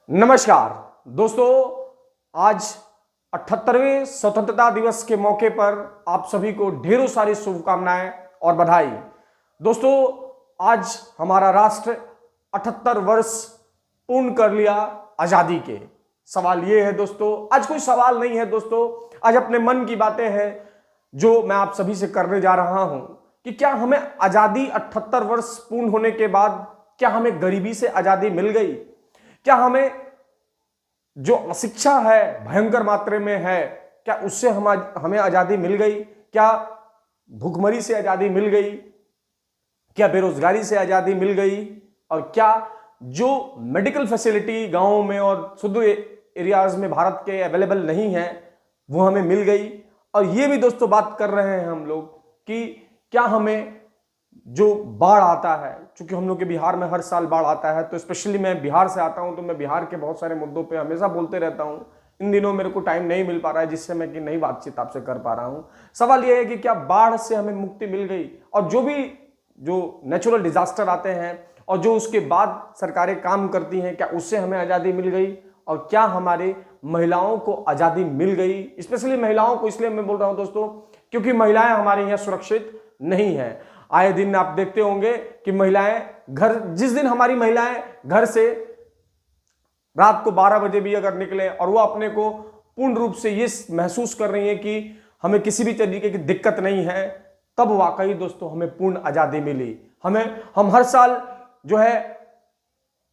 नमस्कार दोस्तों, आज 78वें स्वतंत्रता दिवस के मौके पर आप सभी को ढेरों सारी शुभकामनाएं और बधाई। दोस्तों, आज हमारा राष्ट्र 78 वर्ष पूर्ण कर लिया आजादी के। सवाल ये है दोस्तों, आज कोई सवाल नहीं है दोस्तों, आज अपने मन की बातें हैं जो मैं आप सभी से करने जा रहा हूं कि क्या हमें आजादी 78 वर्ष पूर्ण होने के बाद क्या हमें गरीबी से आजादी मिल गई? क्या हमें जो अशिक्षा है भयंकर मात्रा में है, क्या उससे हमें आजादी मिल गई? क्या भूखमरी से आजादी मिल गई? क्या बेरोजगारी से आजादी मिल गई? और क्या जो मेडिकल फैसिलिटी गांवों में और सुदूर एरियाज में भारत के अवेलेबल नहीं है वो हमें मिल गई? और ये भी दोस्तों बात कर रहे हैं हम लोग कि क्या हमें जो बाढ़ आता है, चूंकि हम लोग के बिहार में हर साल बाढ़ आता है, तो स्पेशली मैं बिहार से आता हूं तो मैं बिहार के बहुत सारे मुद्दों पे हमेशा बोलते रहता हूं। इन दिनों मेरे को टाइम नहीं मिल पा रहा है जिससे मैं कि नई बातचीत आपसे कर पा रहा हूं। सवाल यह है कि क्या बाढ़ से हमें मुक्ति मिल गई? और जो नेचुरल डिजास्टर आते हैं और जो उसके बाद सरकारें काम करती हैं, क्या उससे हमें आज़ादी मिल गई? और क्या हमारे महिलाओं को आज़ादी मिल गई? स्पेशली महिलाओं को इसलिए मैं बोल रहा हूं दोस्तों क्योंकि महिलाएं हमारे यहाँ सुरक्षित नहीं है। आए दिन आप देखते होंगे कि जिस दिन हमारी महिलाएं घर से रात को 12 बजे भी अगर निकले और वो अपने को पूर्ण रूप से ये महसूस कर रही है कि हमें किसी भी तरीके की दिक्कत नहीं है, तब वाकई दोस्तों हमें पूर्ण आजादी मिली। हम हर साल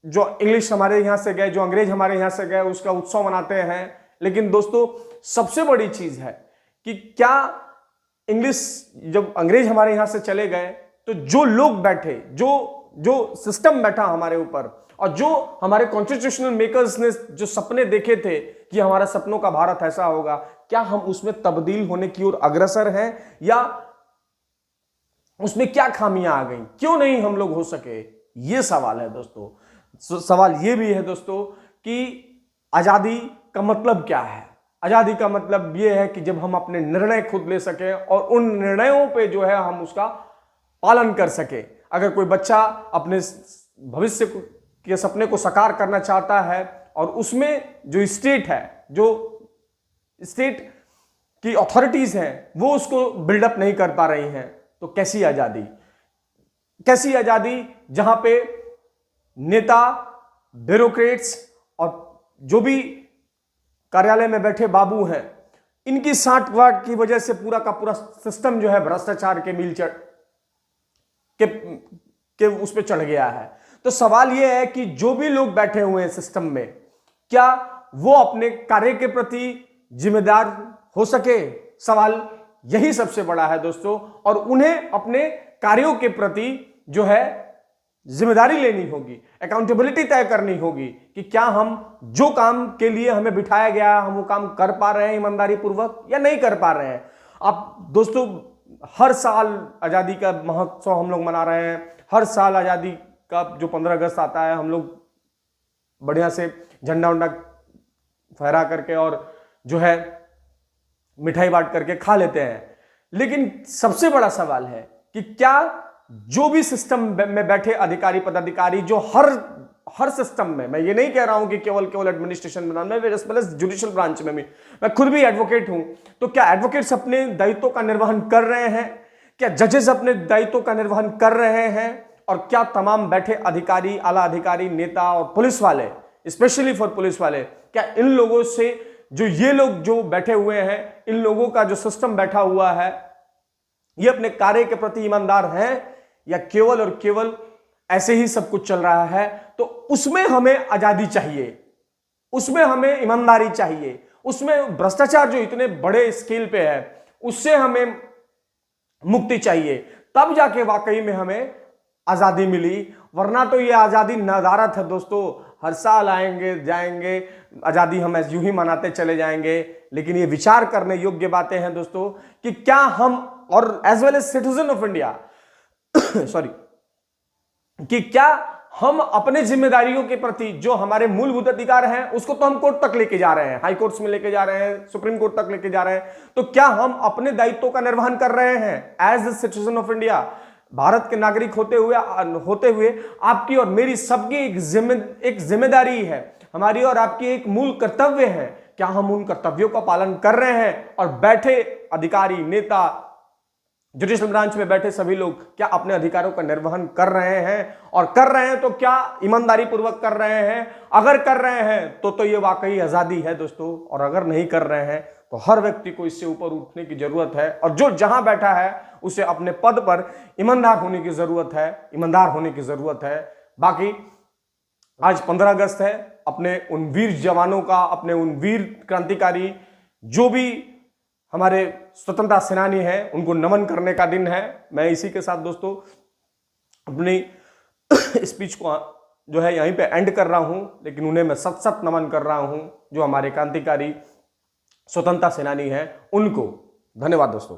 जो इंग्लिश हमारे यहां से गए, जो अंग्रेज हमारे यहां से गए, उसका उत्सव मनाते हैं। लेकिन दोस्तों सबसे बड़ी चीज है कि क्या जब अंग्रेज हमारे यहां से चले गए तो जो लोग बैठे, जो सिस्टम बैठा हमारे ऊपर, और जो हमारे कॉन्स्टिट्यूशनल मेकर्स ने जो सपने देखे थे कि हमारा सपनों का भारत ऐसा होगा, क्या हम उसमें तब्दील होने की ओर अग्रसर हैं या उसमें क्या खामियां आ गई? क्यों नहीं हम लोग हो सके? यह सवाल है दोस्तों। सवाल यह भी है दोस्तों कि आजादी का मतलब क्या है? आजादी का मतलब यह है कि जब हम अपने निर्णय खुद ले सके और उन निर्णयों पे हम उसका पालन कर सके। अगर कोई बच्चा अपने भविष्य के सपने को साकार करना चाहता है और उसमें जो स्टेट की अथॉरिटीज हैं वो उसको बिल्डअप नहीं कर पा रही हैं, तो कैसी आजादी? जहां पे नेता, ब्यूरोक्रेट्स और जो भी कार्यालय में बैठे बाबू हैं, इनकी साठ वाट की वजह से पूरा का पूरा सिस्टम भ्रष्टाचार के मील के उस पे चढ़ गया है। तो सवाल यह है कि जो भी लोग बैठे हुए हैं सिस्टम में, क्या वो अपने कार्य के प्रति जिम्मेदार हो सके? सवाल यही सबसे बड़ा है दोस्तों। और उन्हें अपने कार्यों के प्रति जिम्मेदारी लेनी होगी, अकाउंटेबिलिटी तय करनी होगी कि क्या हम जो काम के लिए हमें बिठाया गया हम वो काम कर पा रहे हैं ईमानदारी पूर्वक या नहीं कर पा रहे हैं। आप दोस्तों हर साल आजादी का महोत्सव हम लोग मना रहे हैं। हर साल आजादी का जो 15 अगस्त आता है हम लोग बढ़िया से झंडा उंडा फहरा करके और मिठाई बांट करके खा लेते हैं। लेकिन सबसे बड़ा सवाल है कि क्या जो भी सिस्टम में बैठे अधिकारी पदाधिकारी, जो हर सिस्टम में, मैं ये नहीं कह रहा हूं कि केवल एडमिनिस्ट्रेशन में, as well as judicial branch में भी, मैं खुद भी एडवोकेट हूं, तो क्या एडवोकेट्स अपने दायित्वों का निर्वहन कर रहे हैं? क्या जजेस अपने दायित्वों का निर्वहन कर रहे हैं? और क्या तमाम बैठे अधिकारी, आला अधिकारी, नेता और पुलिस वाले, स्पेशली फॉर पुलिस वाले, क्या इन लोगों से ये लोग जो बैठे हुए हैं, इन लोगों का जो सिस्टम बैठा हुआ है, ये अपने कार्य के प्रति ईमानदार हैं या केवल और केवल ऐसे ही सब कुछ चल रहा है? तो उसमें हमें आजादी चाहिए, उसमें हमें ईमानदारी चाहिए, उसमें भ्रष्टाचार जो इतने बड़े स्केल पे है उससे हमें मुक्ति चाहिए, तब जाके वाकई में हमें आजादी मिली। वरना तो ये आजादी नदारत है दोस्तों। हर साल आएंगे जाएंगे, आजादी हम यूं ही मनाते चले जाएंगे। लेकिन ये विचार करने योग्य बातें हैं दोस्तों कि क्या हम, और as well as citizen of India कि क्या हम अपने जिम्मेदारियों के प्रति जो हमारे मूलभूत अधिकार हैं उसको तो हम कोर्ट तक लेके जा रहे हैं, हाई कोर्ट्स में लेके जा रहे हैं, सुप्रीम कोर्ट तक लेके जा रहे हैं, तो क्या हम अपने दायित्वों का निर्वहन कर रहे हैं as a citizen of India? Bharat के नागरिक होते हुए आपकी और मेरी सबकी एक जिम्मेदारी है हमारी और आपकी एक मूल कर्तव्य है। क्या हम उन कर्तव्यों का पालन कर रहे हैं? और बैठे अधिकारी, नेता, जुडिशल ब्रांच में बैठे सभी लोग क्या अपने अधिकारों का निर्वहन कर रहे हैं? और कर रहे हैं तो क्या ईमानदारी पूर्वक कर रहे हैं? अगर कर रहे हैं तो ये वाकई आजादी है दोस्तों, और अगर नहीं कर रहे हैं तो हर व्यक्ति को इससे ऊपर उठने की जरूरत है। और जो जहां बैठा है उसे अपने पद पर ईमानदार होने की जरूरत है, ईमानदार होने की जरूरत है। बाकी आज 15 अगस्त है, अपने उन वीर जवानों का, अपने उन वीर क्रांतिकारी जो भी हमारे स्वतंत्रता सेनानी हैं, उनको नमन करने का दिन है। मैं इसी के साथ दोस्तों अपनी स्पीच को जो है यहीं पे एंड कर रहा हूं, लेकिन उन्हें मैं सत सत नमन कर रहा हूं जो हमारे क्रांतिकारी स्वतंत्रता सेनानी हैं उनको। धन्यवाद दोस्तों।